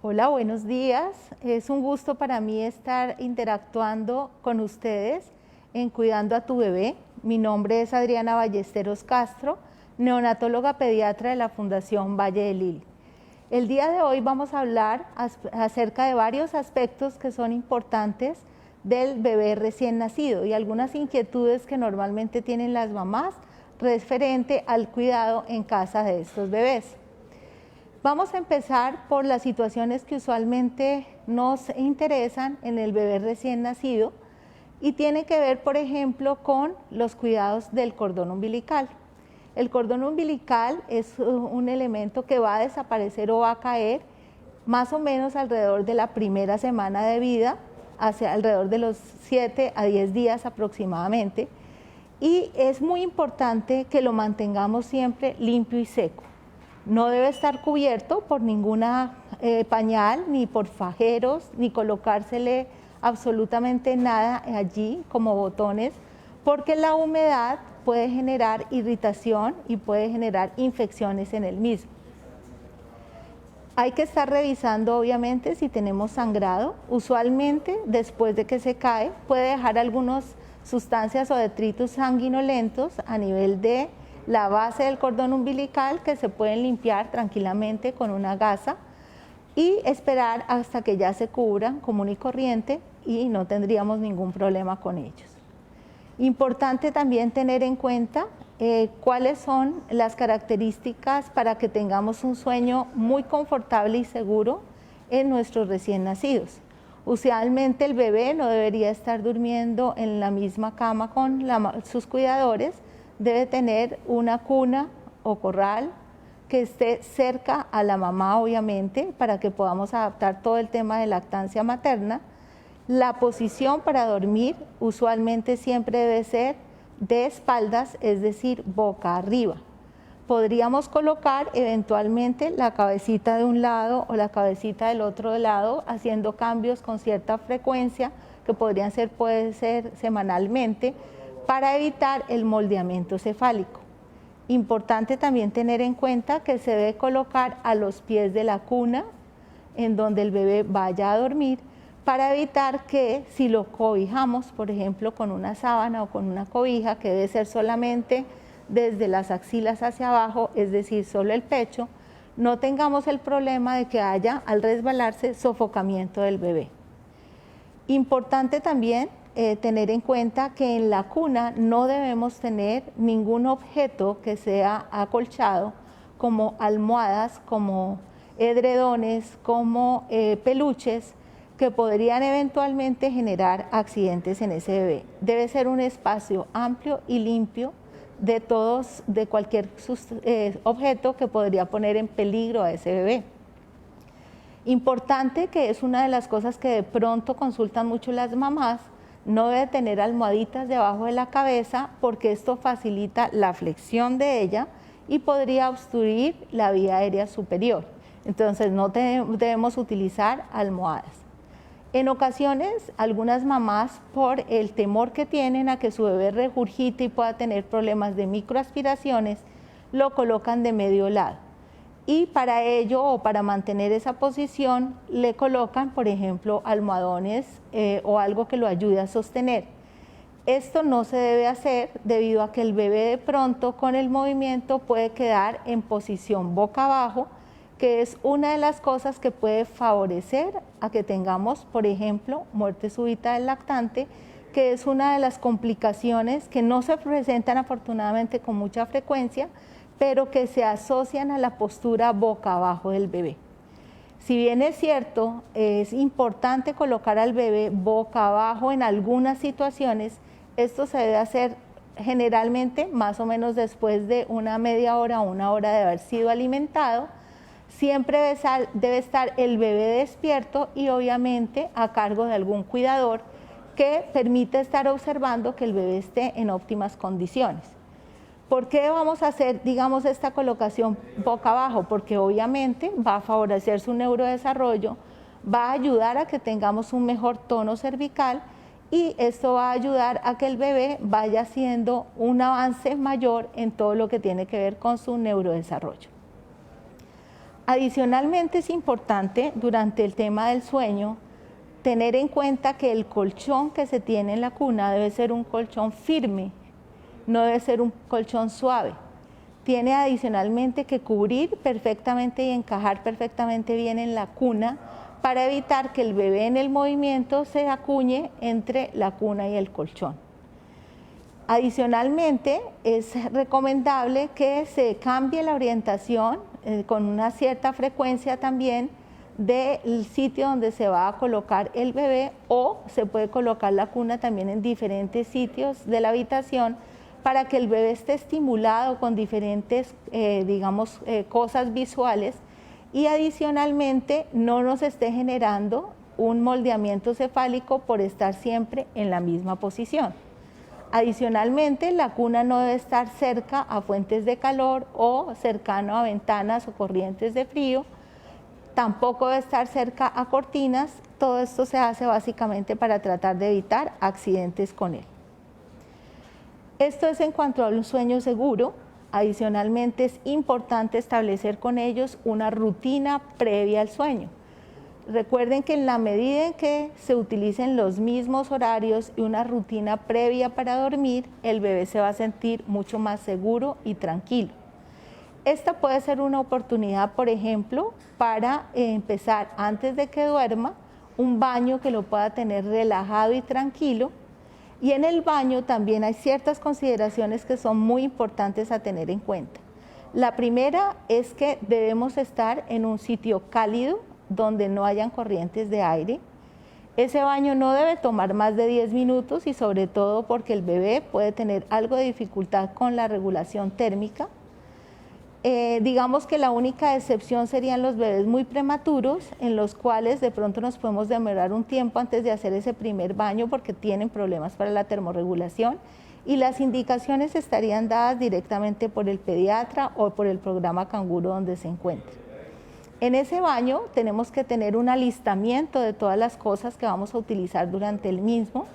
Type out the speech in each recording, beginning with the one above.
Hola, buenos días. Es un gusto para mí estar interactuando con ustedes en Cuidando a tu bebé. Mi nombre es Adriana Ballesteros Castro, neonatóloga pediatra de la Fundación Valle de Lili. El día de hoy vamos a hablar acerca de varios aspectos que son importantes del bebé recién nacido y algunas inquietudes que normalmente tienen las mamás referente al cuidado en casa de estos bebés. Vamos a empezar por las situaciones que usualmente nos interesan en el bebé recién nacido y tiene que ver, por ejemplo, con los cuidados del cordón umbilical. El cordón umbilical es un elemento que va a desaparecer o va a caer más o menos alrededor de la primera semana de vida, hacia alrededor de los 7 a 10 días aproximadamente, y es muy importante que lo mantengamos siempre limpio y seco. No debe estar cubierto por ninguna pañal, ni por fajeros, ni colocársele absolutamente nada allí como botones, porque la humedad puede generar irritación y puede generar infecciones en el mismo. Hay que estar revisando obviamente si tenemos sangrado. Usualmente después de que se cae puede dejar algunas sustancias o detritos sanguinolentos a nivel de la base del cordón umbilical que se pueden limpiar tranquilamente con una gasa y esperar hasta que ya se cubran común y corriente y no tendríamos ningún problema con ellos. Importante también tener en cuenta cuáles son las características para que tengamos un sueño muy confortable y seguro en nuestros recién nacidos. Usualmente el bebé no debería estar durmiendo en la misma cama con sus cuidadores, debe tener una cuna o corral que esté cerca a la mamá, obviamente, para que podamos adaptar todo el tema de lactancia materna. La posición para dormir usualmente siempre debe ser de espaldas, es decir, boca arriba. Podríamos colocar eventualmente la cabecita de un lado o la cabecita del otro lado, haciendo cambios con cierta frecuencia, que puede ser semanalmente, para evitar el moldeamiento cefálico. Importante también tener en cuenta que se debe colocar a los pies de la cuna, en donde el bebé vaya a dormir, para evitar que si lo cobijamos, por ejemplo, con una sábana o con una cobija, que debe ser solamente desde las axilas hacia abajo, es decir, solo el pecho, no tengamos el problema de que haya, al resbalarse, sofocamiento del bebé. Importante también tener en cuenta que en la cuna no debemos tener ningún objeto que sea acolchado, como almohadas, como edredones, como peluches, que podrían eventualmente generar accidentes en ese bebé. Debe ser un espacio amplio y limpio de cualquier objeto que podría poner en peligro a ese bebé. Importante, que es una de las cosas que de pronto consultan mucho las mamás, no debe tener almohaditas debajo de la cabeza porque esto facilita la flexión de ella y podría obstruir la vía aérea superior. Entonces no debemos utilizar almohadas. En ocasiones, algunas mamás, por el temor que tienen a que su bebé regurgite y pueda tener problemas de microaspiraciones, lo colocan de medio lado. Y para ello, o para mantener esa posición, le colocan, por ejemplo, almohadones o algo que lo ayude a sostener. Esto no se debe hacer debido a que el bebé de pronto con el movimiento puede quedar en posición boca abajo, que es una de las cosas que puede favorecer a que tengamos, por ejemplo, muerte súbita del lactante, que es una de las complicaciones que no se presentan afortunadamente con mucha frecuencia, pero que se asocian a la postura boca abajo del bebé. Si bien es cierto, es importante colocar al bebé boca abajo en algunas situaciones, esto se debe hacer generalmente más o menos después de una media hora o una hora de haber sido alimentado. Siempre debe estar el bebé despierto y obviamente a cargo de algún cuidador que permita estar observando que el bebé esté en óptimas condiciones. ¿Por qué vamos a hacer, digamos, esta colocación boca abajo? Porque obviamente va a favorecer su neurodesarrollo, va a ayudar a que tengamos un mejor tono cervical y esto va a ayudar a que el bebé vaya haciendo un avance mayor en todo lo que tiene que ver con su neurodesarrollo. Adicionalmente es importante durante el tema del sueño tener en cuenta que el colchón que se tiene en la cuna debe ser un colchón firme, no debe ser un colchón suave. Tiene adicionalmente que cubrir perfectamente y encajar perfectamente bien en la cuna para evitar que el bebé en el movimiento se acuñe entre la cuna y el colchón. Adicionalmente, es recomendable que se cambie la orientación con una cierta frecuencia también del sitio donde se va a colocar el bebé, o se puede colocar la cuna también en diferentes sitios de la habitación para que el bebé esté estimulado con diferentes, cosas visuales, y adicionalmente no nos esté generando un moldeamiento cefálico por estar siempre en la misma posición. Adicionalmente, la cuna no debe estar cerca a fuentes de calor o cercano a ventanas o corrientes de frío. Tampoco debe estar cerca a cortinas. Todo esto se hace básicamente para tratar de evitar accidentes con él. Esto es en cuanto a un sueño seguro. Adicionalmente, es importante establecer con ellos una rutina previa al sueño. Recuerden que en la medida en que se utilicen los mismos horarios y una rutina previa para dormir, el bebé se va a sentir mucho más seguro y tranquilo. Esta puede ser una oportunidad, por ejemplo, para empezar antes de que duerma, un baño que lo pueda tener relajado y tranquilo. Y en el baño también hay ciertas consideraciones que son muy importantes a tener en cuenta. La primera es que debemos estar en un sitio cálido, donde no hayan corrientes de aire. Ese baño no debe tomar más de 10 minutos y sobre todo porque el bebé puede tener algo de dificultad con la regulación térmica. Digamos que la única excepción serían los bebés muy prematuros, en los cuales de pronto nos podemos demorar un tiempo antes de hacer ese primer baño porque tienen problemas para la termorregulación, y las indicaciones estarían dadas directamente por el pediatra o por el programa Canguro donde se encuentre. En ese baño tenemos que tener un alistamiento de todas las cosas que vamos a utilizar durante el mismo.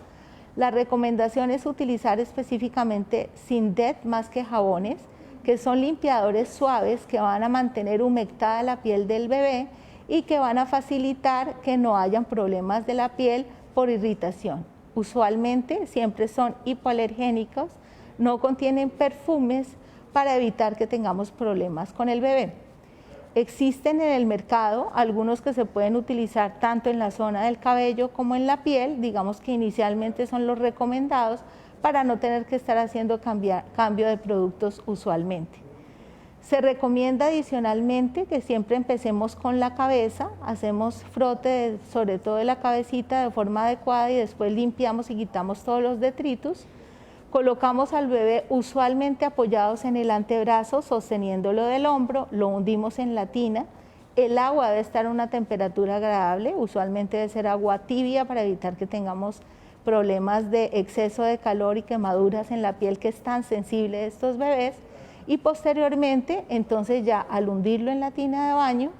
La recomendación es utilizar específicamente Sindet más que jabones, que son limpiadores suaves que van a mantener humectada la piel del bebé y que van a facilitar que no hayan problemas de la piel por irritación. Usualmente siempre son hipoalergénicos, no contienen perfumes para evitar que tengamos problemas con el bebé. Existen en el mercado algunos que se pueden utilizar tanto en la zona del cabello como en la piel, digamos que inicialmente son los recomendados para no tener que estar haciendo cambio de productos usualmente. Se recomienda adicionalmente que siempre empecemos con la cabeza, hacemos frote sobre todo de la cabecita de forma adecuada y después limpiamos y quitamos todos los detritus. Colocamos al bebé usualmente apoyados en el antebrazo, sosteniéndolo del hombro, lo hundimos en la tina. El agua debe estar a una temperatura agradable, usualmente debe ser agua tibia para evitar que tengamos problemas de exceso de calor y quemaduras en la piel que es tan sensible de estos bebés. Y posteriormente, entonces ya al hundirlo en la tina de baño,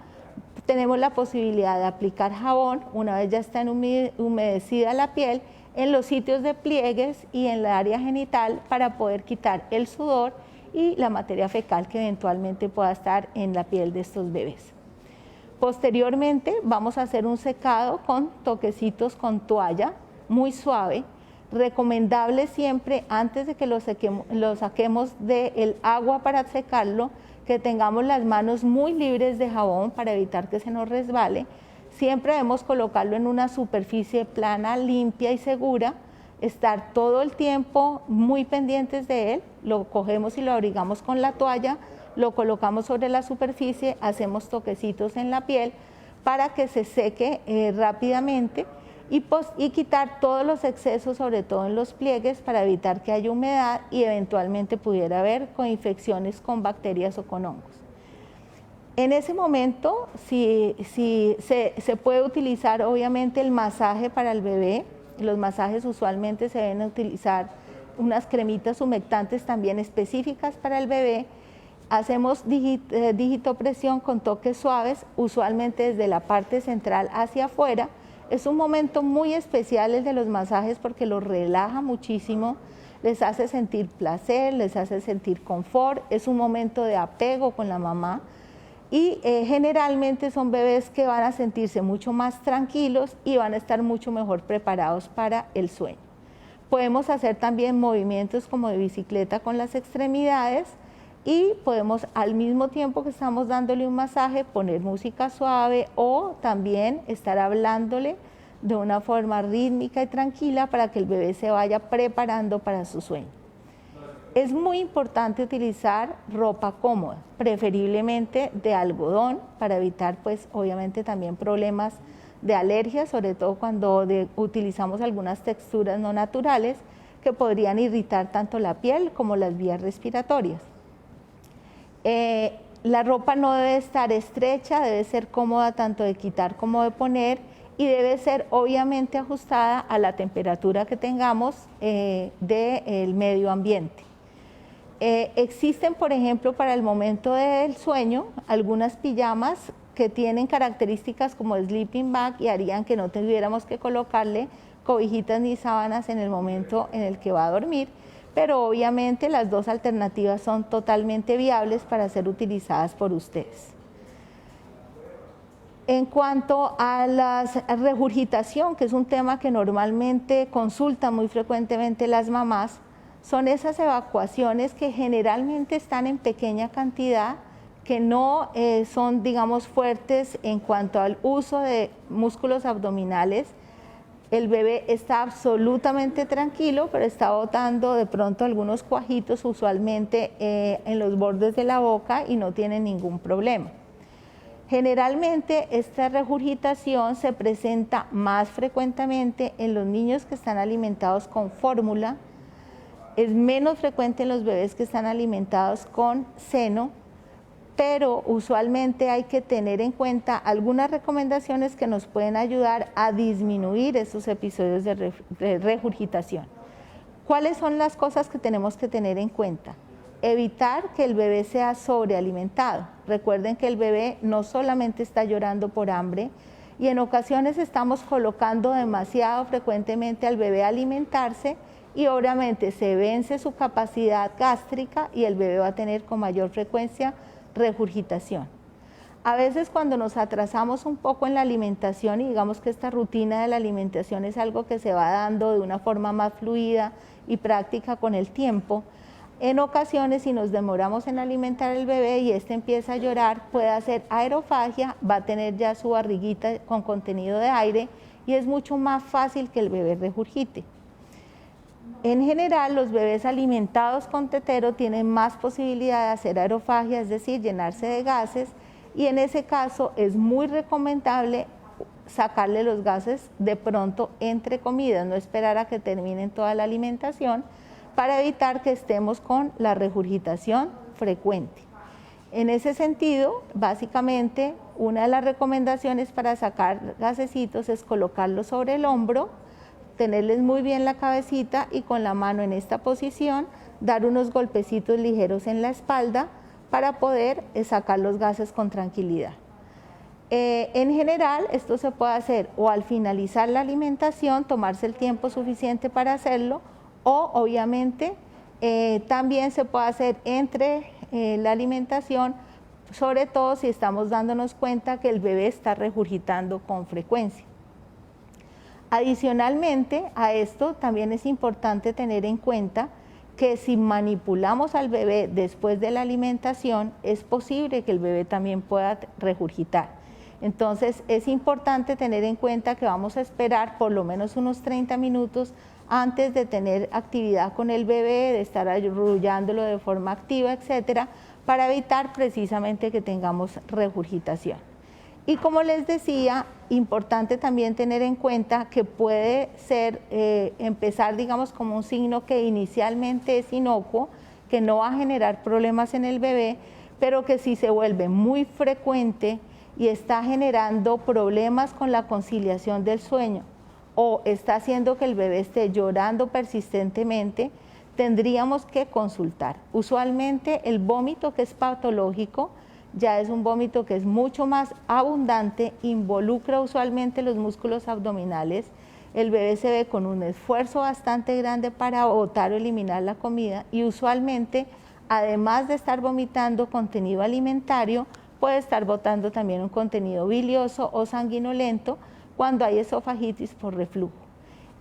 tenemos la posibilidad de aplicar jabón, una vez ya está humedecida la piel, en los sitios de pliegues y en la área genital para poder quitar el sudor y la materia fecal que eventualmente pueda estar en la piel de estos bebés. Posteriormente vamos a hacer un secado con toquecitos con toalla muy suave, recomendable siempre antes de que lo saquemos del agua para secarlo, que tengamos las manos muy libres de jabón para evitar que se nos resbale. Siempre debemos colocarlo en una superficie plana, limpia y segura, estar todo el tiempo muy pendientes de él, lo cogemos y lo abrigamos con la toalla, lo colocamos sobre la superficie, hacemos toquecitos en la piel para que se seque rápidamente y quitar todos los excesos, sobre todo en los pliegues, para evitar que haya humedad y eventualmente pudiera haber infecciones con bacterias o con hongos. En ese momento, se puede utilizar obviamente el masaje para el bebé. Los masajes usualmente se deben utilizar unas cremitas humectantes también específicas para el bebé. Hacemos digitopresión con toques suaves, usualmente desde la parte central hacia afuera. Es un momento muy especial el de los masajes porque los relaja muchísimo, les hace sentir placer, les hace sentir confort, es un momento de apego con la mamá. Y generalmente son bebés que van a sentirse mucho más tranquilos y van a estar mucho mejor preparados para el sueño. Podemos hacer también movimientos como de bicicleta con las extremidades y podemos, al mismo tiempo que estamos dándole un masaje, poner música suave o también estar hablándole de una forma rítmica y tranquila para que el bebé se vaya preparando para su sueño. Es muy importante utilizar ropa cómoda, preferiblemente de algodón, para evitar pues obviamente también problemas de alergia, sobre todo cuando utilizamos algunas texturas no naturales que podrían irritar tanto la piel como las vías respiratorias. La ropa no debe estar estrecha, debe ser cómoda tanto de quitar como de poner y debe ser obviamente ajustada a la temperatura que tengamos del medio ambiente. Existen, por ejemplo, para el momento del sueño, algunas pijamas que tienen características como sleeping bag y harían que no tuviéramos que colocarle cobijitas ni sábanas en el momento en el que va a dormir, pero obviamente las dos alternativas son totalmente viables para ser utilizadas por ustedes. En cuanto a la regurgitación, que es un tema que normalmente consultan muy frecuentemente las mamás, son esas evacuaciones que generalmente están en pequeña cantidad, que no son, digamos, fuertes en cuanto al uso de músculos abdominales. El bebé está absolutamente tranquilo, pero está botando de pronto algunos cuajitos usualmente en los bordes de la boca y no tiene ningún problema. Generalmente esta regurgitación se presenta más frecuentemente en los niños que están alimentados con fórmula, es menos frecuente en los bebés que están alimentados con seno, pero usualmente hay que tener en cuenta algunas recomendaciones que nos pueden ayudar a disminuir esos episodios de regurgitación. ¿Cuáles son las cosas que tenemos que tener en cuenta? Evitar que el bebé sea sobrealimentado. Recuerden que el bebé no solamente está llorando por hambre y en ocasiones estamos colocando demasiado frecuentemente al bebé a alimentarse y obviamente se vence su capacidad gástrica y el bebé va a tener con mayor frecuencia regurgitación. A veces cuando nos atrasamos un poco en la alimentación y digamos que esta rutina de la alimentación es algo que se va dando de una forma más fluida y práctica con el tiempo, en ocasiones si nos demoramos en alimentar al bebé y este empieza a llorar, puede hacer aerofagia, va a tener ya su barriguita con contenido de aire y es mucho más fácil que el bebé regurgite. En general, los bebés alimentados con tetero tienen más posibilidad de hacer aerofagia, es decir, llenarse de gases, y en ese caso es muy recomendable sacarle los gases de pronto entre comidas, no esperar a que terminen toda la alimentación para evitar que estemos con la regurgitación frecuente. En ese sentido, básicamente, una de las recomendaciones para sacar gasecitos es colocarlos sobre el hombro, tenerles muy bien la cabecita y con la mano en esta posición dar unos golpecitos ligeros en la espalda para poder sacar los gases con tranquilidad. En general esto se puede hacer o al finalizar la alimentación, tomarse el tiempo suficiente para hacerlo, o obviamente también se puede hacer entre la alimentación, sobre todo si estamos dándonos cuenta que el bebé está regurgitando con frecuencia. Adicionalmente a esto, también es importante tener en cuenta que si manipulamos al bebé después de la alimentación, es posible que el bebé también pueda regurgitar. Entonces, es importante tener en cuenta que vamos a esperar por lo menos unos 30 minutos antes de tener actividad con el bebé, de estar arrullándolo de forma activa, etcétera, para evitar precisamente que tengamos regurgitación. Y como les decía, importante también tener en cuenta que puede ser, empezar digamos como un signo que inicialmente es inocuo, que no va a generar problemas en el bebé, pero que si se vuelve muy frecuente y está generando problemas con la conciliación del sueño o está haciendo que el bebé esté llorando persistentemente, tendríamos que consultar. Usualmente el vómito que es patológico ya es un vómito que es mucho más abundante, involucra usualmente los músculos abdominales, el bebé se ve con un esfuerzo bastante grande para botar o eliminar la comida y usualmente, además de estar vomitando contenido alimentario, puede estar botando también un contenido bilioso o sanguinolento cuando hay esofagitis por reflujo.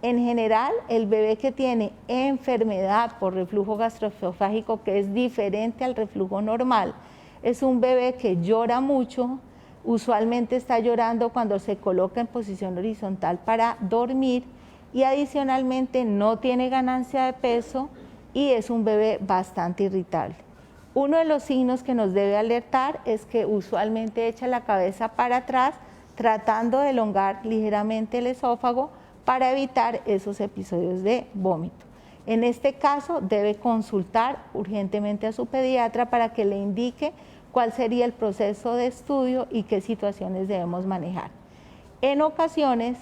En general, el bebé que tiene enfermedad por reflujo gastroesofágico, que es diferente al reflujo normal, es un bebé que llora mucho, usualmente está llorando cuando se coloca en posición horizontal para dormir y adicionalmente no tiene ganancia de peso y es un bebé bastante irritable. Uno de los signos que nos debe alertar es que usualmente echa la cabeza para atrás tratando de elongar ligeramente el esófago para evitar esos episodios de vómito. En este caso debe consultar urgentemente a su pediatra para que le indique cuál sería el proceso de estudio y qué situaciones debemos manejar. En ocasiones,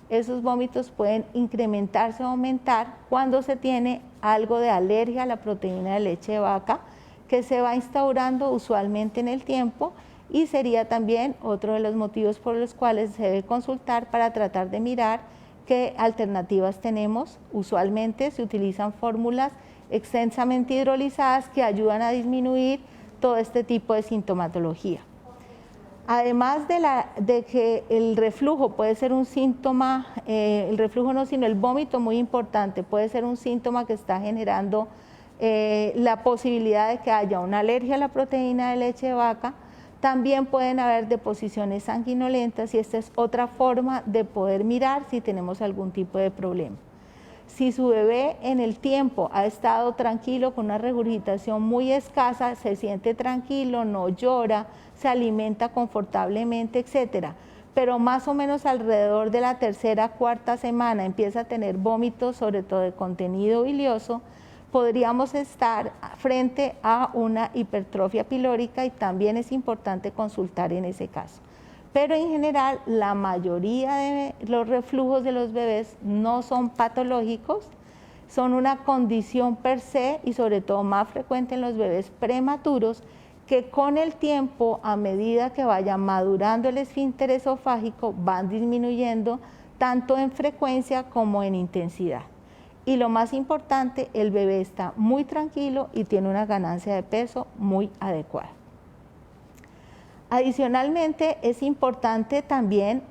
esos vómitos pueden incrementarse o aumentar cuando se tiene algo de alergia a la proteína de leche de vaca que se va instaurando usualmente en el tiempo y sería también otro de los motivos por los cuales se debe consultar para tratar de mirar qué alternativas tenemos. Usualmente se utilizan fórmulas extensamente hidrolizadas que ayudan a disminuir todo este tipo de sintomatología. Además de que el reflujo puede ser un síntoma, el reflujo no, sino el vómito, muy importante, puede ser un síntoma que está generando la posibilidad de que haya una alergia a la proteína de leche de vaca. También pueden haber deposiciones sanguinolentas y esta es otra forma de poder mirar si tenemos algún tipo de problema. Si su bebé en el tiempo ha estado tranquilo con una regurgitación muy escasa, se siente tranquilo, no llora, se alimenta confortablemente, etcétera, pero más o menos alrededor de la tercera, cuarta semana empieza a tener vómitos, sobre todo de contenido bilioso, podríamos estar frente a una hipertrofia pilórica y también es importante consultar en ese caso. Pero en general la mayoría de los reflujos de los bebés no son patológicos, son una condición per se y sobre todo más frecuente en los bebés prematuros que con el tiempo, a medida que vaya madurando el esfínter esofágico, van disminuyendo tanto en frecuencia como en intensidad. Y lo más importante, el bebé está muy tranquilo y tiene una ganancia de peso muy adecuada. Adicionalmente, es importante también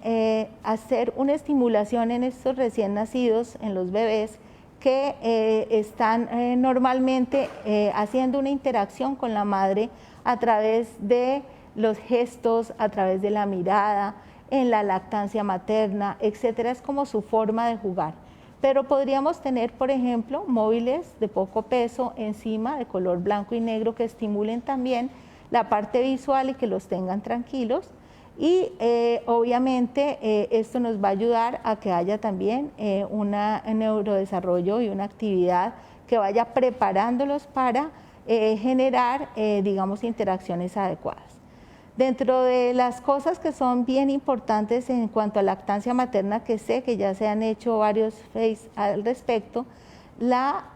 hacer una estimulación en estos recién nacidos, en los bebés, que están normalmente haciendo una interacción con la madre a través de los gestos, a través de la mirada, en la lactancia materna, etcétera. Es como su forma de jugar. Pero podríamos tener, por ejemplo, móviles de poco peso encima, de color blanco y negro, que estimulen también la parte visual y que los tengan tranquilos. Y obviamente esto nos va a ayudar a que haya también un neurodesarrollo y una actividad que vaya preparándolos para generar, digamos, interacciones adecuadas. Dentro de las cosas que son bien importantes en cuanto a lactancia materna, que sé que ya se han hecho varios face al respecto, la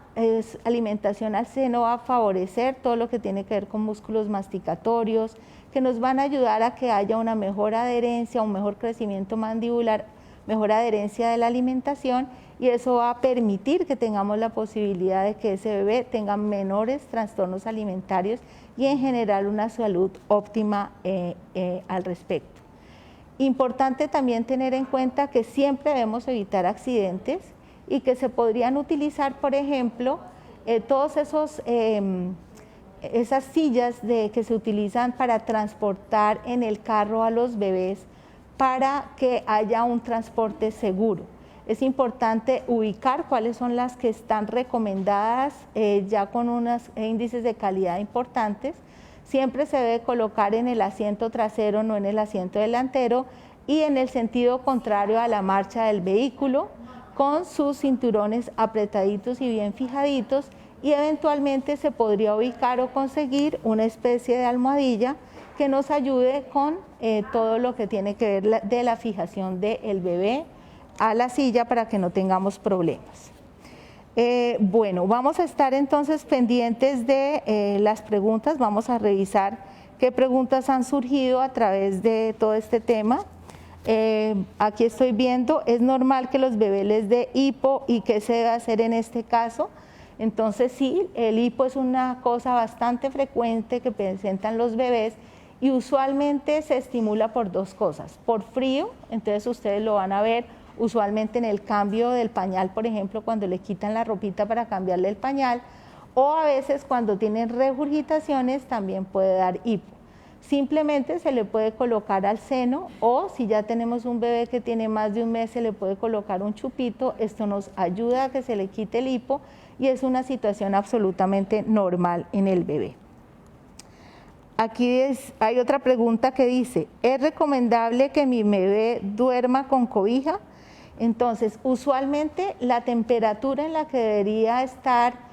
alimentación al seno va a favorecer todo lo que tiene que ver con músculos masticatorios, que nos van a ayudar a que haya una mejor adherencia, un mejor crecimiento mandibular, mejor adherencia de la alimentación y eso va a permitir que tengamos la posibilidad de que ese bebé tenga menores trastornos alimentarios y en general una salud óptima al respecto. Importante también tener en cuenta que siempre debemos evitar accidentes y que se podrían utilizar, por ejemplo, todos esas sillas que se utilizan para transportar en el carro a los bebés para que haya un transporte seguro. Es importante ubicar cuáles son las que están recomendadas ya con unos índices de calidad importantes. Siempre se debe colocar en el asiento trasero, no en el asiento delantero, y en el sentido contrario a la marcha del vehículo, con sus cinturones apretaditos y bien fijaditos, y eventualmente se podría ubicar o conseguir una especie de almohadilla que nos ayude con todo lo que tiene que ver de la fijación del bebé a la silla para que no tengamos problemas. Bueno, vamos a estar entonces pendientes de las preguntas, vamos a revisar qué preguntas han surgido a través de todo este tema. Aquí estoy viendo, es normal que los bebés les dé hipo y qué se debe hacer en este caso. Entonces sí, el hipo es una cosa bastante frecuente que presentan los bebés y usualmente se estimula por dos cosas, por frío, entonces ustedes lo van a ver usualmente en el cambio del pañal, por ejemplo, cuando le quitan la ropita para cambiarle el pañal, o a veces cuando tienen regurgitaciones también puede dar hipo. Simplemente se le puede colocar al seno, o si ya tenemos un bebé que tiene más de un mes, se le puede colocar un chupito. Esto nos ayuda a que se le quite el hipo y es una situación absolutamente normal en el bebé. Aquí hay otra pregunta que dice, ¿es recomendable que mi bebé duerma con cobija? Entonces, usualmente la temperatura en la que debería estar,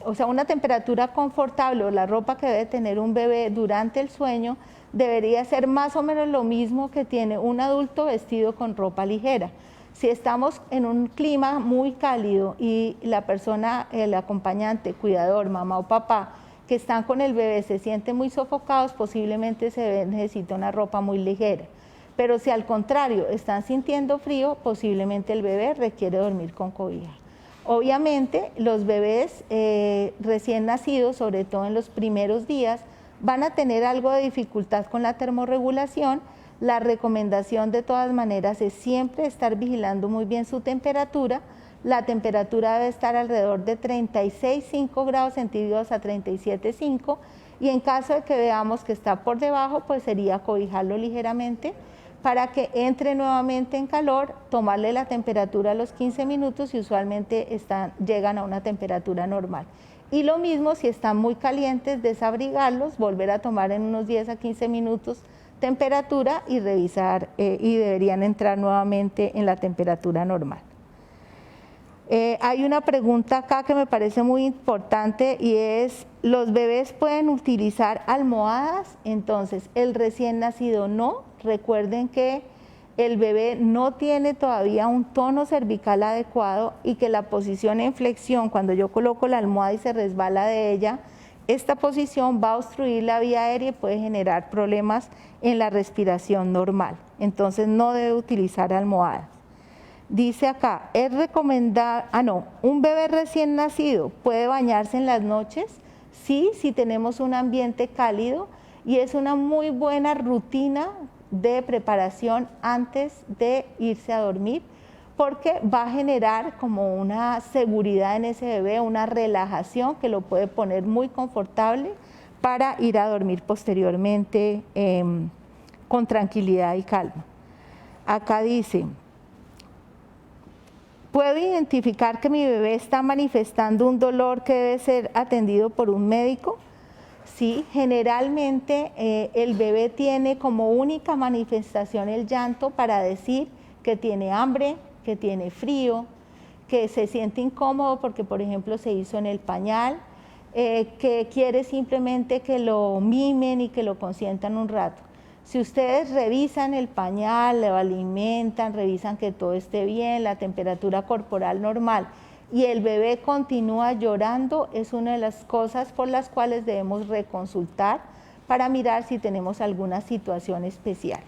o sea, una temperatura confortable o la ropa que debe tener un bebé durante el sueño debería ser más o menos lo mismo que tiene un adulto vestido con ropa ligera. Si estamos en un clima muy cálido y la persona, el acompañante, cuidador, mamá o papá, que están con el bebé se sienten muy sofocados, posiblemente se necesita una ropa muy ligera. Pero si al contrario están sintiendo frío, posiblemente el bebé requiere dormir con cobija. Obviamente los bebés recién nacidos, sobre todo en los primeros días, van a tener algo de dificultad con la termorregulación. La recomendación de todas maneras es siempre estar vigilando muy bien su temperatura. La temperatura debe estar alrededor de 36,5 grados centígrados a 37,5, y en caso de que veamos que está por debajo, pues sería cobijarlo ligeramente para que entre nuevamente en calor, tomarle la temperatura a los 15 minutos y usualmente llegan a una temperatura normal. Y lo mismo si están muy calientes, desabrigarlos, volver a tomar en unos 10 a 15 minutos temperatura y revisar y deberían entrar nuevamente en la temperatura normal. Hay una pregunta acá que me parece muy importante y es, ¿los bebés pueden utilizar almohadas? Entonces, el recién nacido no. Recuerden que el bebé no tiene todavía un tono cervical adecuado y que la posición en flexión, cuando yo coloco la almohada y se resbala de ella, esta posición va a obstruir la vía aérea y puede generar problemas en la respiración normal. Entonces, no debe utilizar almohadas. Dice acá, es recomendable, un bebé recién nacido puede bañarse en las noches, sí, si tenemos un ambiente cálido, y es una muy buena rutina de preparación antes de irse a dormir, porque va a generar como una seguridad en ese bebé, una relajación que lo puede poner muy confortable para ir a dormir posteriormente con tranquilidad y calma. Acá dice, ¿puedo identificar que mi bebé está manifestando un dolor que debe ser atendido por un médico? Sí, generalmente el bebé tiene como única manifestación el llanto para decir que tiene hambre, que tiene frío, que se siente incómodo porque, por ejemplo, se hizo en el pañal, que quiere simplemente que lo mimen y que lo consientan un rato. Si ustedes revisan el pañal, lo alimentan, revisan que todo esté bien, la temperatura corporal normal, y el bebé continúa llorando, es una de las cosas por las cuales debemos reconsultar para mirar si tenemos alguna situación especial.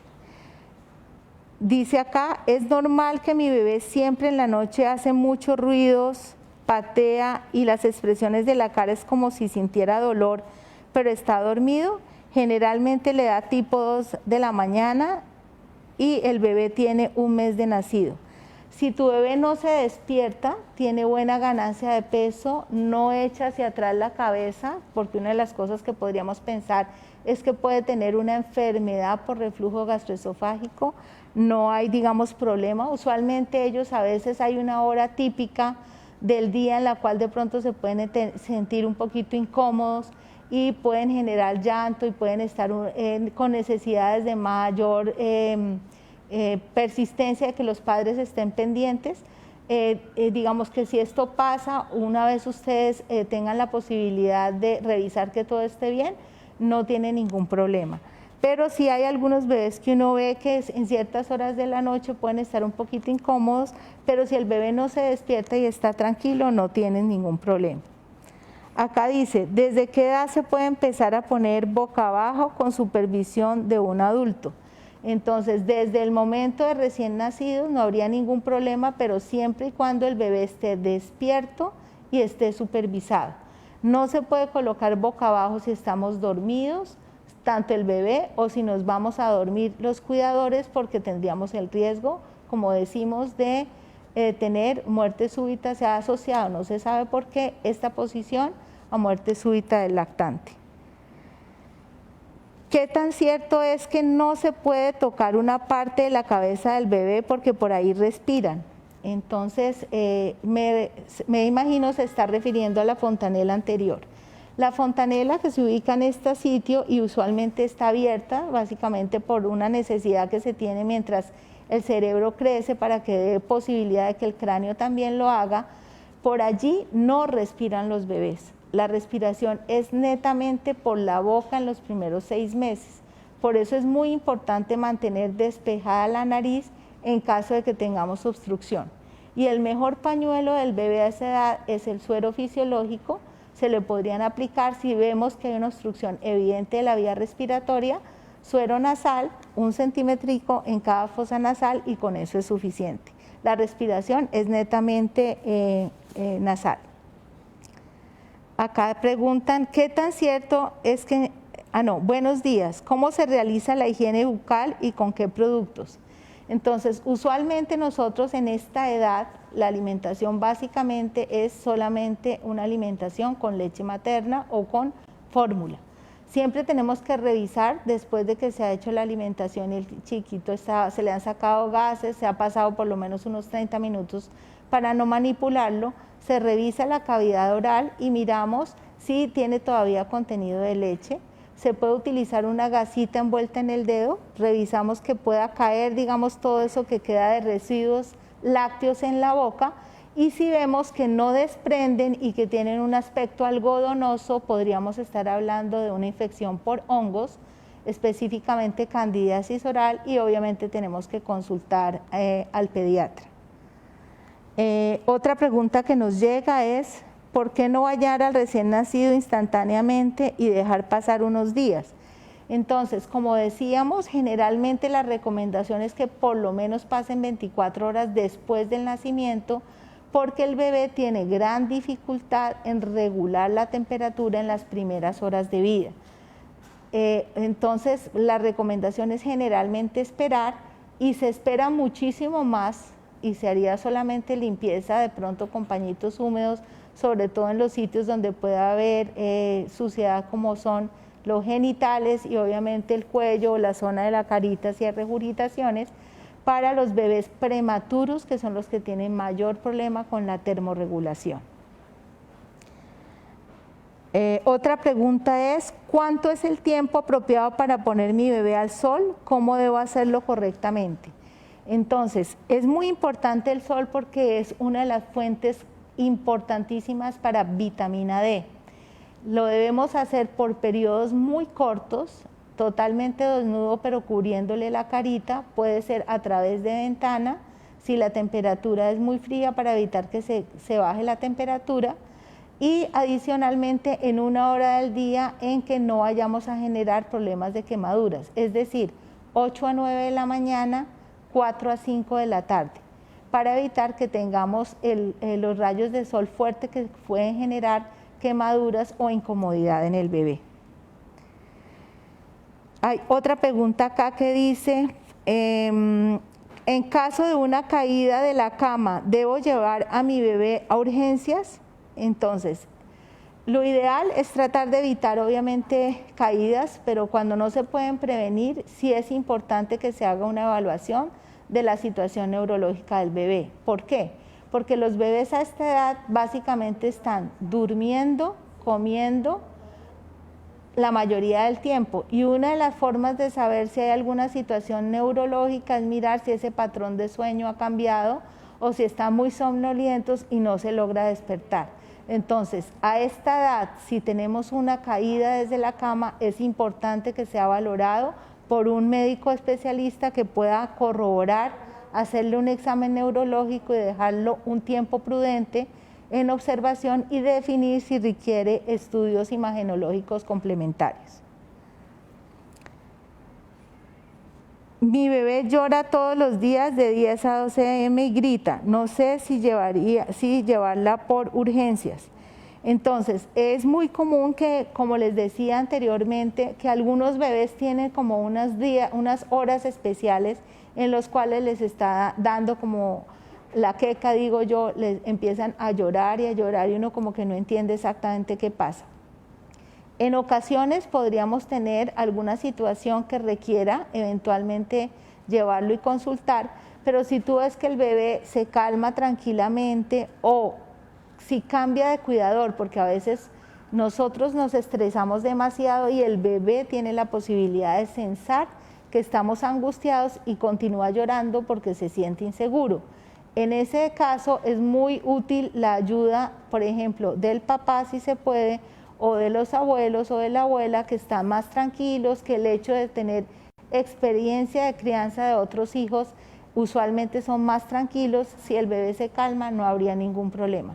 Dice acá, es normal que mi bebé siempre en la noche hace muchos ruidos, patea y las expresiones de la cara es como si sintiera dolor, pero está dormido. Generalmente le da tipo 2 de la mañana y el bebé tiene un mes de nacido. Si tu bebé no se despierta, tiene buena ganancia de peso, no echa hacia atrás la cabeza, porque una de las cosas que podríamos pensar es que puede tener una enfermedad por reflujo gastroesofágico, no hay, digamos, problema. Usualmente ellos a veces hay una hora típica del día en la cual de pronto se pueden sentir un poquito incómodos y pueden generar llanto y pueden estar con necesidades de mayor persistencia de que los padres estén pendientes. Digamos que si esto pasa, una vez ustedes tengan la posibilidad de revisar que todo esté bien, no tiene ningún problema. Pero sí hay algunos bebés que uno ve que en ciertas horas de la noche pueden estar un poquito incómodos, pero si el bebé no se despierta y está tranquilo, no tienen ningún problema. Acá dice, ¿desde qué edad se puede empezar a poner boca abajo con supervisión de un adulto? Entonces, desde el momento de recién nacidos no habría ningún problema, pero siempre y cuando el bebé esté despierto y esté supervisado. No se puede colocar boca abajo si estamos dormidos, tanto el bebé o si nos vamos a dormir los cuidadores, porque tendríamos el riesgo, como decimos, de tener muerte súbita. Se ha asociado, no se sabe por qué, esta posición a muerte súbita del lactante. ¿Qué tan cierto es que no se puede tocar una parte de la cabeza del bebé porque por ahí respiran? Entonces, me imagino se está refiriendo a la fontanela anterior. La fontanela que se ubica en este sitio y usualmente está abierta, básicamente por una necesidad que se tiene mientras el cerebro crece para que dé posibilidad de que el cráneo también lo haga. Por allí no respiran los bebés. La respiración es netamente por la boca en los primeros 6 meses. Por eso es muy importante mantener despejada la nariz en caso de que tengamos obstrucción. Y el mejor pañuelo del bebé a esa edad es el suero fisiológico. Se le podrían aplicar si vemos que hay una obstrucción evidente de la vía respiratoria, suero nasal, 1 centímetro en cada fosa nasal, y con eso es suficiente. La respiración es netamente nasal. Acá preguntan, ¿qué tan cierto es que, buenos días, ¿cómo se realiza la higiene bucal y con qué productos? Entonces, usualmente nosotros en esta edad, la alimentación básicamente es solamente una alimentación con leche materna o con fórmula. Siempre tenemos que revisar después de que se ha hecho la alimentación y el chiquito se le han sacado gases, se ha pasado por lo menos unos 30 minutos para no manipularlo. Se revisa la cavidad oral y miramos si tiene todavía contenido de leche. Se puede utilizar una gasita envuelta en el dedo, revisamos que pueda caer, digamos, todo eso que queda de residuos lácteos en la boca, y si vemos que no desprenden y que tienen un aspecto algodonoso, podríamos estar hablando de una infección por hongos, específicamente candidiasis oral, y obviamente tenemos que consultar al pediatra. Otra pregunta que nos llega es, ¿por qué no bañar al recién nacido instantáneamente y dejar pasar unos días? Entonces, como decíamos, generalmente la recomendación es que por lo menos pasen 24 horas después del nacimiento, porque el bebé tiene gran dificultad en regular la temperatura en las primeras horas de vida. Entonces, la recomendación es generalmente esperar, y se espera muchísimo más, y se haría solamente limpieza de pronto con pañitos húmedos, sobre todo en los sitios donde pueda haber suciedad, como son los genitales y obviamente el cuello o la zona de la carita si hay regurgitaciones, para los bebés prematuros, que son los que tienen mayor problema con la termorregulación. Otra pregunta es, ¿cuánto es el tiempo apropiado para poner mi bebé al sol? ¿Cómo debo hacerlo correctamente? Entonces, es muy importante el sol porque es una de las fuentes importantísimas para vitamina D. Lo debemos hacer por periodos muy cortos, totalmente desnudo pero cubriéndole la carita, puede ser a través de ventana, si la temperatura es muy fría, para evitar que se baje la temperatura, y adicionalmente en una hora del día en que no vayamos a generar problemas de quemaduras, es decir, 8 a 9 de la mañana, 4 a 5 de la tarde, para evitar que tengamos los rayos de sol fuertes que pueden generar quemaduras o incomodidad en el bebé. Hay otra pregunta acá que dice, en caso de una caída de la cama, ¿debo llevar a mi bebé a urgencias? Entonces, lo ideal es tratar de evitar obviamente caídas, pero cuando no se pueden prevenir, sí es importante que se haga una evaluación de la situación neurológica del bebé. ¿Por qué? Porque los bebés a esta edad básicamente están durmiendo, comiendo la mayoría del tiempo, y una de las formas de saber si hay alguna situación neurológica es mirar si ese patrón de sueño ha cambiado o si están muy somnolientos y no se logra despertar. Entonces, a esta edad, si tenemos una caída desde la cama, es importante que sea valorado por un médico especialista que pueda corroborar, hacerle un examen neurológico y dejarlo un tiempo prudente en observación y definir si requiere estudios imagenológicos complementarios. Mi bebé llora todos los días de 10 a 12 am y grita. No sé si llevarla por urgencias. Entonces, es muy común que, como les decía anteriormente, que algunos bebés tienen como unas horas especiales en los cuales les está dando como la queca, digo yo, les empiezan a llorar y uno como que no entiende exactamente qué pasa. En ocasiones podríamos tener alguna situación que requiera eventualmente llevarlo y consultar, pero si tú ves que el bebé se calma tranquilamente o si cambia de cuidador, porque a veces nosotros nos estresamos demasiado y el bebé tiene la posibilidad de sensar que estamos angustiados y continúa llorando porque se siente inseguro. En ese caso es muy útil la ayuda, por ejemplo, del papá si se puede, o de los abuelos o de la abuela que están más tranquilos, que el hecho de tener experiencia de crianza de otros hijos usualmente son más tranquilos. Si el bebé se calma no habría ningún problema.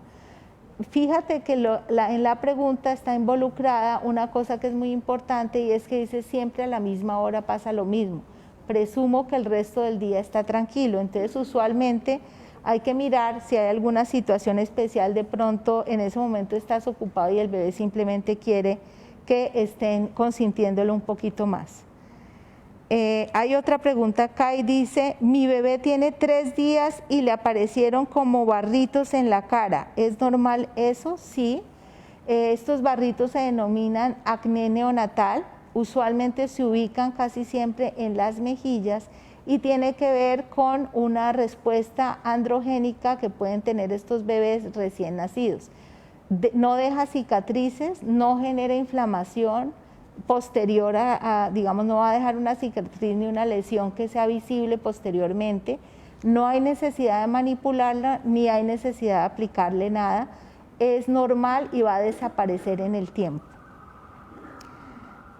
Fíjate que en la pregunta está involucrada una cosa que es muy importante y es que dice siempre a la misma hora pasa lo mismo. Presumo que el resto del día está tranquilo, entonces usualmente hay que mirar si hay alguna situación especial, de pronto en ese momento estás ocupado y el bebé simplemente quiere que estén consintiéndolo un poquito más. Hay otra pregunta acá y dice, mi bebé tiene 3 días y le aparecieron como barritos en la cara. ¿Es normal eso? Sí. Estos barritos se denominan acné neonatal. Usualmente se ubican casi siempre en las mejillas y tiene que ver con una respuesta androgénica que pueden tener estos bebés recién nacidos. No deja cicatrices, no genera inflamación posterior digamos, no va a dejar una cicatriz ni una lesión que sea visible posteriormente. No hay necesidad de manipularla ni hay necesidad de aplicarle nada. Es normal y va a desaparecer en el tiempo.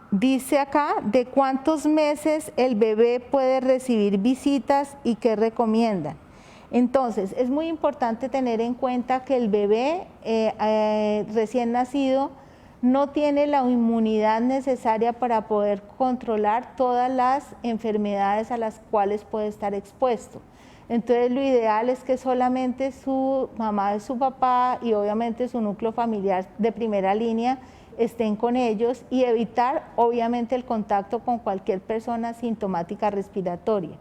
Dice acá, ¿de cuántos meses el bebé puede recibir visitas y qué recomiendan? Entonces, es muy importante tener en cuenta que el bebé recién nacido no tiene la inmunidad necesaria para poder controlar todas las enfermedades a las cuales puede estar expuesto. Entonces, lo ideal es que solamente su mamá, su papá y obviamente su núcleo familiar de primera línea estén con ellos y evitar obviamente el contacto con cualquier persona sintomática respiratoria.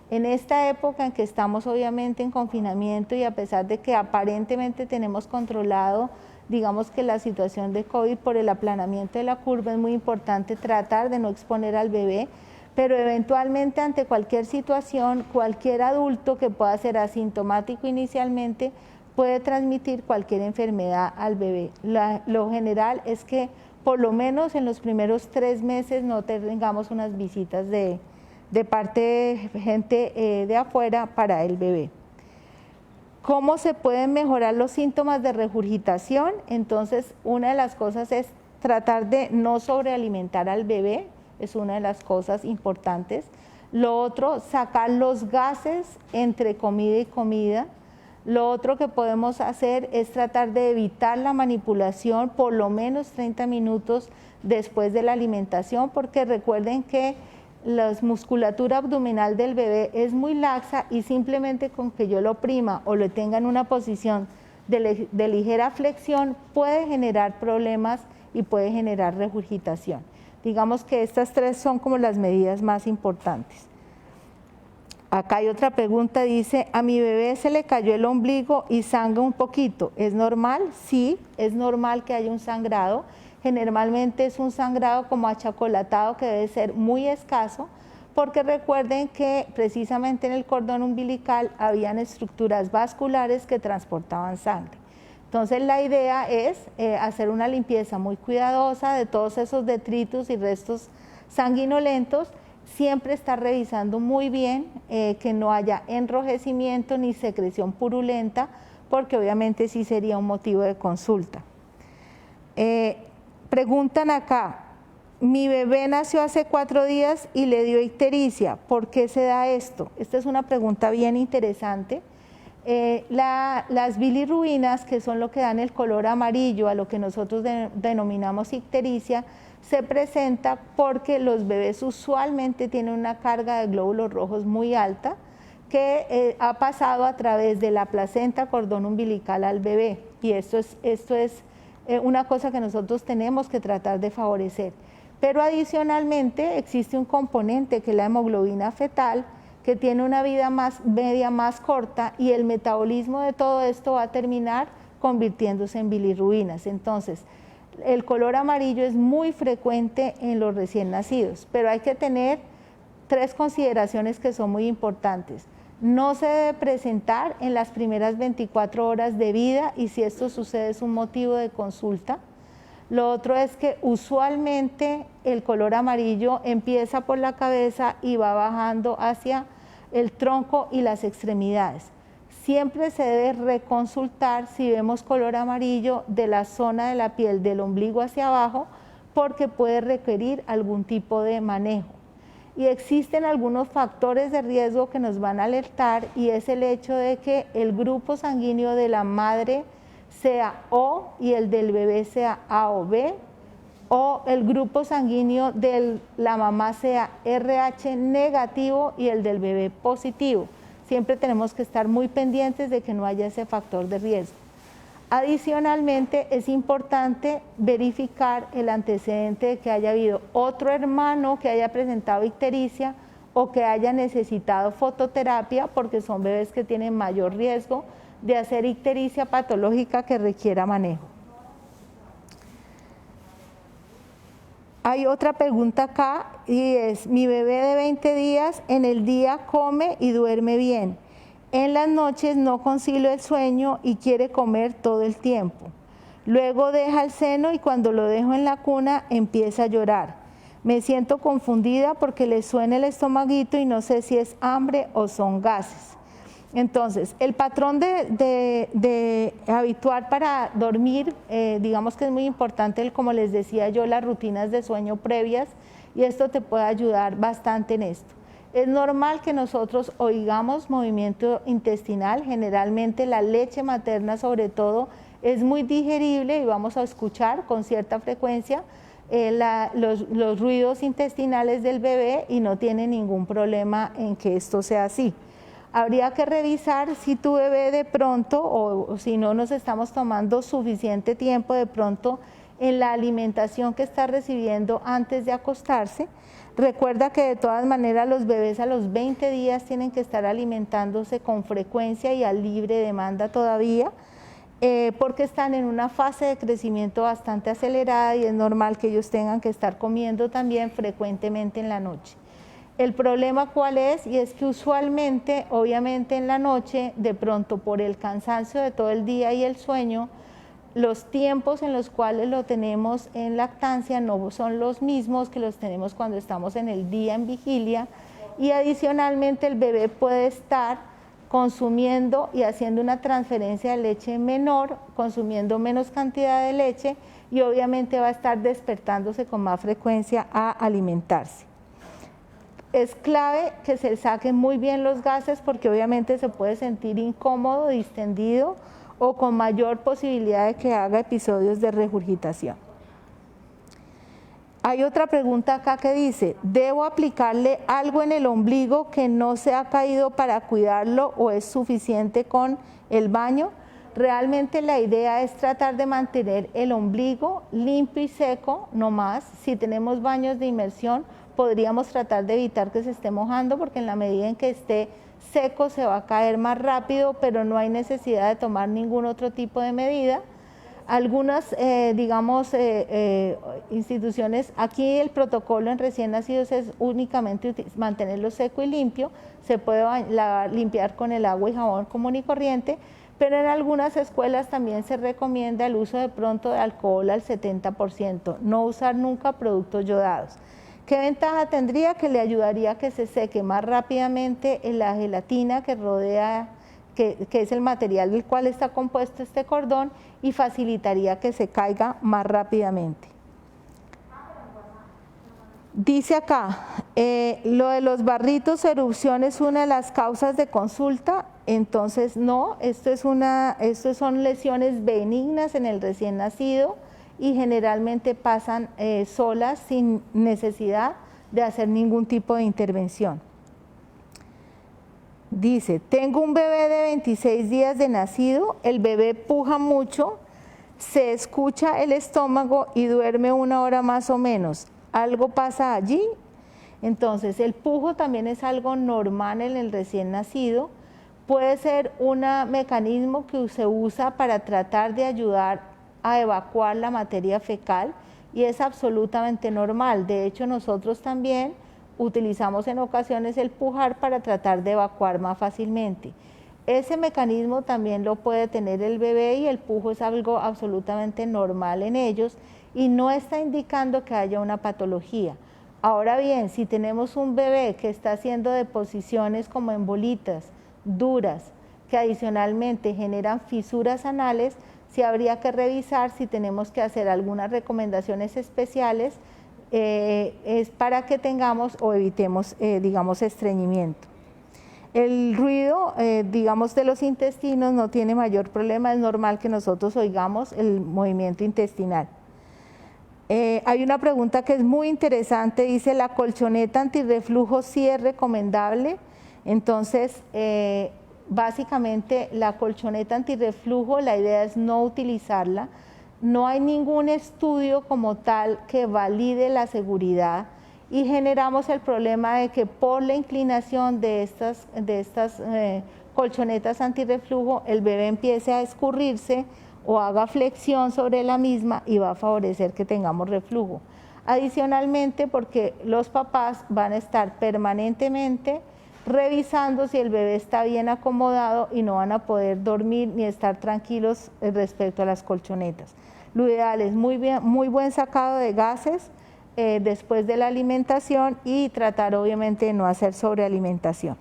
En esta época en que estamos obviamente en confinamiento y a pesar de que aparentemente tenemos controlado, digamos que la situación de COVID por el aplanamiento de la curva, es muy importante tratar de no exponer al bebé, pero eventualmente ante cualquier situación, cualquier adulto que pueda ser asintomático inicialmente puede transmitir cualquier enfermedad al bebé. Lo general es que por lo menos en los primeros 3 meses no tengamos unas visitas de parte de gente de afuera para el bebé. ¿Cómo se pueden mejorar los síntomas de regurgitación? Entonces, una de las cosas es tratar de no sobrealimentar al bebé, es una de las cosas importantes. Lo otro, sacar los gases entre comida y comida. Lo otro que podemos hacer es tratar de evitar la manipulación por lo menos 30 minutos después de la alimentación, porque recuerden que la musculatura abdominal del bebé es muy laxa y simplemente con que yo lo oprima o lo tenga en una posición de ligera flexión puede generar problemas y puede generar regurgitación. Digamos que estas 3 son como las medidas más importantes. Acá hay otra pregunta, dice, a mi bebé se le cayó el ombligo y sangra un poquito, ¿es normal? Sí, es normal que haya un sangrado. Generalmente es un sangrado como achocolatado que debe ser muy escaso, porque recuerden que precisamente en el cordón umbilical habían estructuras vasculares que transportaban sangre. Entonces la idea es hacer una limpieza muy cuidadosa de todos esos detritus y restos sanguinolentos, siempre estar revisando muy bien que no haya enrojecimiento ni secreción purulenta, porque obviamente sí sería un motivo de consulta. Preguntan acá, mi bebé nació hace 4 días y le dio ictericia, ¿por qué se da esto? Esta es una pregunta bien interesante. Las bilirrubinas, que son lo que dan el color amarillo a lo que nosotros denominamos ictericia, se presenta porque los bebés usualmente tienen una carga de glóbulos rojos muy alta que ha pasado a través de la placenta, cordón umbilical al bebé, y esto es una cosa que nosotros tenemos que tratar de favorecer. Pero adicionalmente existe un componente que es la hemoglobina fetal, que tiene una vida media más corta, y el metabolismo de todo esto va a terminar convirtiéndose en bilirrubinas. Entonces, el color amarillo es muy frecuente en los recién nacidos, pero hay que tener 3 consideraciones que son muy importantes. No se debe presentar en las primeras 24 horas de vida, y si esto sucede es un motivo de consulta. Lo otro es que usualmente el color amarillo empieza por la cabeza y va bajando hacia el tronco y las extremidades. Siempre se debe reconsultar si vemos color amarillo de la zona de la piel del ombligo hacia abajo, porque puede requerir algún tipo de manejo. Y existen algunos factores de riesgo que nos van a alertar, y es el hecho de que el grupo sanguíneo de la madre sea O y el del bebé sea A o B, o el grupo sanguíneo de la mamá sea RH negativo y el del bebé positivo. Siempre tenemos que estar muy pendientes de que no haya ese factor de riesgo. Adicionalmente, es importante verificar el antecedente de que haya habido otro hermano que haya presentado ictericia o que haya necesitado fototerapia, porque son bebés que tienen mayor riesgo de hacer ictericia patológica que requiera manejo. Hay otra pregunta acá y es: mi bebé de 20 días en el día come y duerme bien. En las noches no concilia el sueño y quiere comer todo el tiempo. Luego deja el seno y cuando lo dejo en la cuna empieza a llorar. Me siento confundida porque le suena el estomaguito y no sé si es hambre o son gases. Entonces, el patrón de habitual para dormir, digamos que es muy importante, como les decía yo, las rutinas de sueño previas, y esto te puede ayudar bastante en esto. Es normal que nosotros oigamos movimiento intestinal, generalmente la leche materna sobre todo es muy digerible y vamos a escuchar con cierta frecuencia los ruidos intestinales del bebé y no tiene ningún problema en que esto sea así. Habría que revisar si tu bebé de pronto, o si no nos estamos tomando suficiente tiempo de pronto en la alimentación que está recibiendo antes de acostarse. Recuerda que de todas maneras los bebés a los 20 días tienen que estar alimentándose con frecuencia y a libre demanda todavía, porque están en una fase de crecimiento bastante acelerada y es normal que ellos tengan que estar comiendo también frecuentemente en la noche. El problema ¿cuál es? Y es que usualmente, obviamente en la noche, de pronto por el cansancio de todo el día y el sueño, los tiempos en los cuales lo tenemos en lactancia no son los mismos que los tenemos cuando estamos en el día en vigilia, y adicionalmente el bebé puede estar consumiendo y haciendo una transferencia de leche menor, consumiendo menos cantidad de leche, y obviamente va a estar despertándose con más frecuencia a alimentarse. Es clave que se saquen muy bien los gases, porque obviamente se puede sentir incómodo, distendido o con mayor posibilidad de que haga episodios de regurgitación. Hay otra pregunta acá que dice: ¿debo aplicarle algo en el ombligo que no se ha caído para cuidarlo o es suficiente con el baño? Realmente la idea es tratar de mantener el ombligo limpio y seco, no más. Si tenemos baños de inmersión, podríamos tratar de evitar que se esté mojando, porque en la medida en que esté seco se va a caer más rápido, pero no hay necesidad de tomar ningún otro tipo de medida. Algunas, instituciones, aquí el protocolo en recién nacidos es únicamente mantenerlo seco y limpio, se puede limpiar con el agua y jabón común y corriente, pero en algunas escuelas también se recomienda el uso de pronto de alcohol al 70%, no usar nunca productos yodados. ¿Qué ventaja tendría? Que le ayudaría a que se seque más rápidamente en la gelatina que rodea, que es el material del cual está compuesto este cordón, y facilitaría que se caiga más rápidamente. Dice acá, lo de los barritos, erupción es una de las causas de consulta. Entonces no, esto son lesiones benignas en el recién nacido, y generalmente pasan solas sin necesidad de hacer ningún tipo de intervención. Dice: tengo un bebé de 26 días de nacido, el bebé puja mucho, se escucha el estómago y duerme 1 hora más o menos. ¿Algo pasa allí? Entonces, el pujo también es algo normal en el recién nacido. Puede ser un mecanismo que se usa para tratar de ayudar a evacuar la materia fecal y es absolutamente normal. De hecho, nosotros también utilizamos en ocasiones el pujar para tratar de evacuar más fácilmente. Ese mecanismo también lo puede tener el bebé y el pujo es algo absolutamente normal en ellos y no está indicando que haya una patología. Ahora bien, si tenemos un bebé que está haciendo deposiciones como en bolitas duras, que adicionalmente generan fisuras anales, sí habría que revisar si tenemos que hacer algunas recomendaciones especiales es para que tengamos o evitemos, digamos, estreñimiento. El ruido, digamos, de los intestinos no tiene mayor problema, es normal que nosotros oigamos el movimiento intestinal. Hay una pregunta que es muy interesante, dice, ¿la colchoneta antirreflujo sí es recomendable? Entonces, básicamente la colchoneta antirreflujo, la idea es no utilizarla. No hay ningún estudio como tal que valide la seguridad y generamos el problema de que por la inclinación de estas colchonetas antirreflujo el bebé empiece a escurrirse o haga flexión sobre la misma y va a favorecer que tengamos reflujo. Adicionalmente, porque los papás van a estar permanentemente revisando si el bebé está bien acomodado y no van a poder dormir ni estar tranquilos respecto a las colchonetas. Lo ideal es muy buen sacado de gases después de la alimentación y tratar obviamente de no hacer sobrealimentación.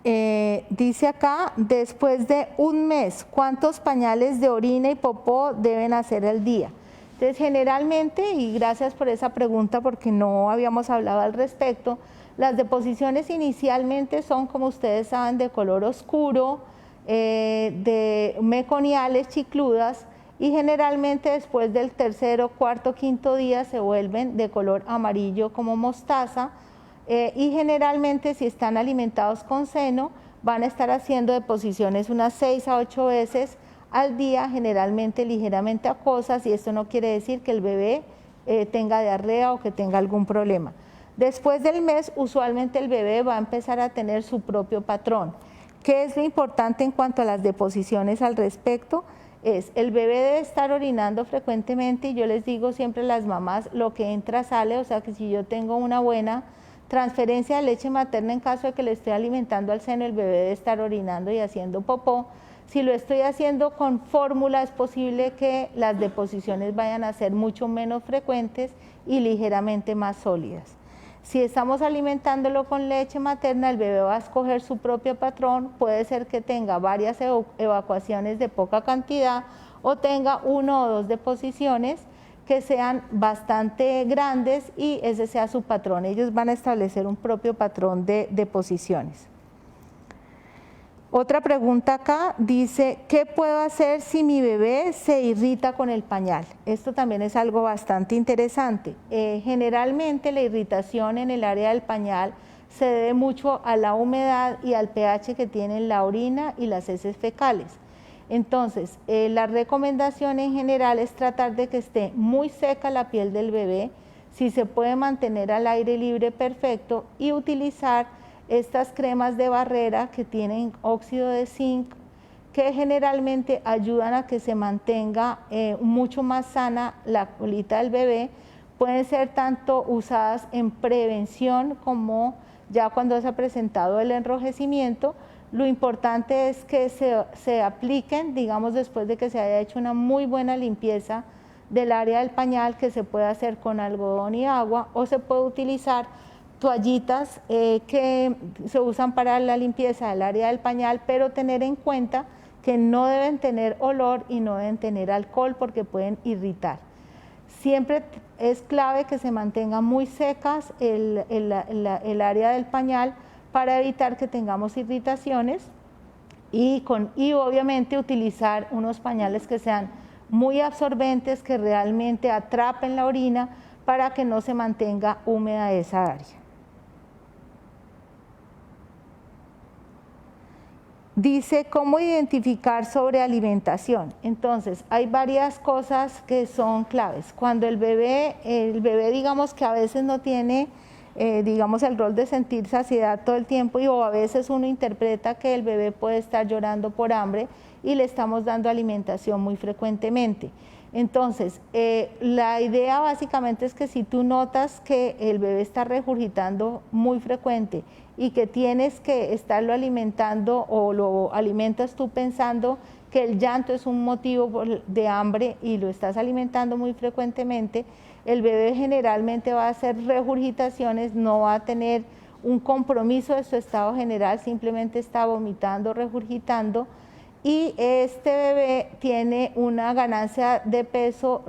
Dice acá, después de un mes, ¿cuántos pañales de orina y popó deben hacer al día? Entonces, generalmente, y gracias por esa pregunta porque no habíamos hablado al respecto, las deposiciones inicialmente son, como ustedes saben, de color oscuro, de meconiales, chicludas, y generalmente después del tercero, cuarto, quinto día se vuelven de color amarillo como mostaza, y generalmente si están alimentados con seno van a estar haciendo deposiciones unas 6 a 8 veces al día, generalmente ligeramente acuosas, y esto no quiere decir que el bebé tenga diarrea o que tenga algún problema. Después del mes, usualmente el bebé va a empezar a tener su propio patrón. ¿Qué es lo importante en cuanto a las deposiciones al respecto? Es el bebé debe estar orinando frecuentemente y yo les digo siempre a las mamás, lo que entra sale, o sea que si yo tengo una buena transferencia de leche materna en caso de que le esté alimentando al seno, el bebé debe estar orinando y haciendo popó. Si lo estoy haciendo con fórmula, es posible que las deposiciones vayan a ser mucho menos frecuentes y ligeramente más sólidas. Si estamos alimentándolo con leche materna, el bebé va a escoger su propio patrón, puede ser que tenga varias evacuaciones de poca cantidad o tenga 1 o 2 deposiciones que sean bastante grandes y ese sea su patrón. Ellos van a establecer un propio patrón de deposiciones. Otra pregunta acá dice, ¿qué puedo hacer si mi bebé se irrita con el pañal? Esto también es algo bastante interesante. Generalmente la irritación en el área del pañal se debe mucho a la humedad y al pH que tienen la orina y las heces fecales. Entonces, la recomendación en general es tratar de que esté muy seca la piel del bebé, si se puede mantener al aire libre perfecto y utilizar estas cremas de barrera que tienen óxido de zinc que generalmente ayudan a que se mantenga mucho más sana la colita del bebé. Pueden ser tanto usadas en prevención como ya cuando se ha presentado el enrojecimiento. Lo importante es que se apliquen, digamos, después de que se haya hecho una muy buena limpieza del área del pañal, que se puede hacer con algodón y agua o se puede utilizar toallitas que se usan para la limpieza del área del pañal, pero tener en cuenta que no deben tener olor y no deben tener alcohol porque pueden irritar. Siempre es clave que se mantenga muy secas el área del pañal para evitar que tengamos irritaciones y obviamente utilizar unos pañales que sean muy absorbentes, que realmente atrapen la orina para que no se mantenga húmeda esa área. Dice, ¿cómo identificar sobrealimentación? Entonces, hay varias cosas que son claves. Cuando el bebé digamos que a veces no tiene, digamos, el rol de sentir saciedad todo el tiempo o a veces uno interpreta que el bebé puede estar llorando por hambre y le estamos dando alimentación muy frecuentemente. Entonces, la idea básicamente es que si tú notas que el bebé está regurgitando muy frecuente y que tienes que estarlo alimentando o lo alimentas tú pensando que el llanto es un motivo de hambre y lo estás alimentando muy frecuentemente, el bebé generalmente va a hacer regurgitaciones, no va a tener un compromiso de su estado general, simplemente está vomitando, regurgitando, y este bebé tiene una ganancia de peso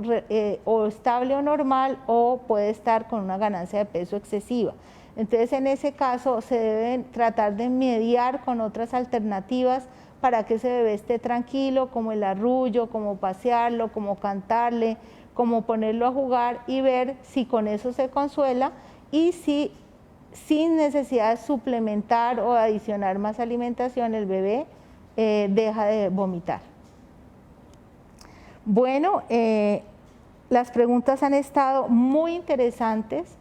o estable o normal o puede estar con una ganancia de peso excesiva. Entonces, en ese caso se deben tratar de mediar con otras alternativas para que ese bebé esté tranquilo, como el arrullo, como pasearlo, como cantarle, como ponerlo a jugar y ver si con eso se consuela y si sin necesidad de suplementar o adicionar más alimentación el bebé deja de vomitar. Bueno, las preguntas han estado muy interesantes.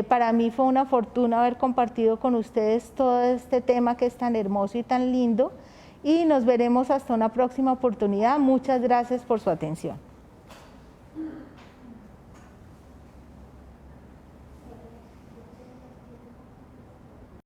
Para mí fue una fortuna haber compartido con ustedes todo este tema que es tan hermoso y tan lindo y nos veremos hasta una próxima oportunidad. Muchas gracias por su atención.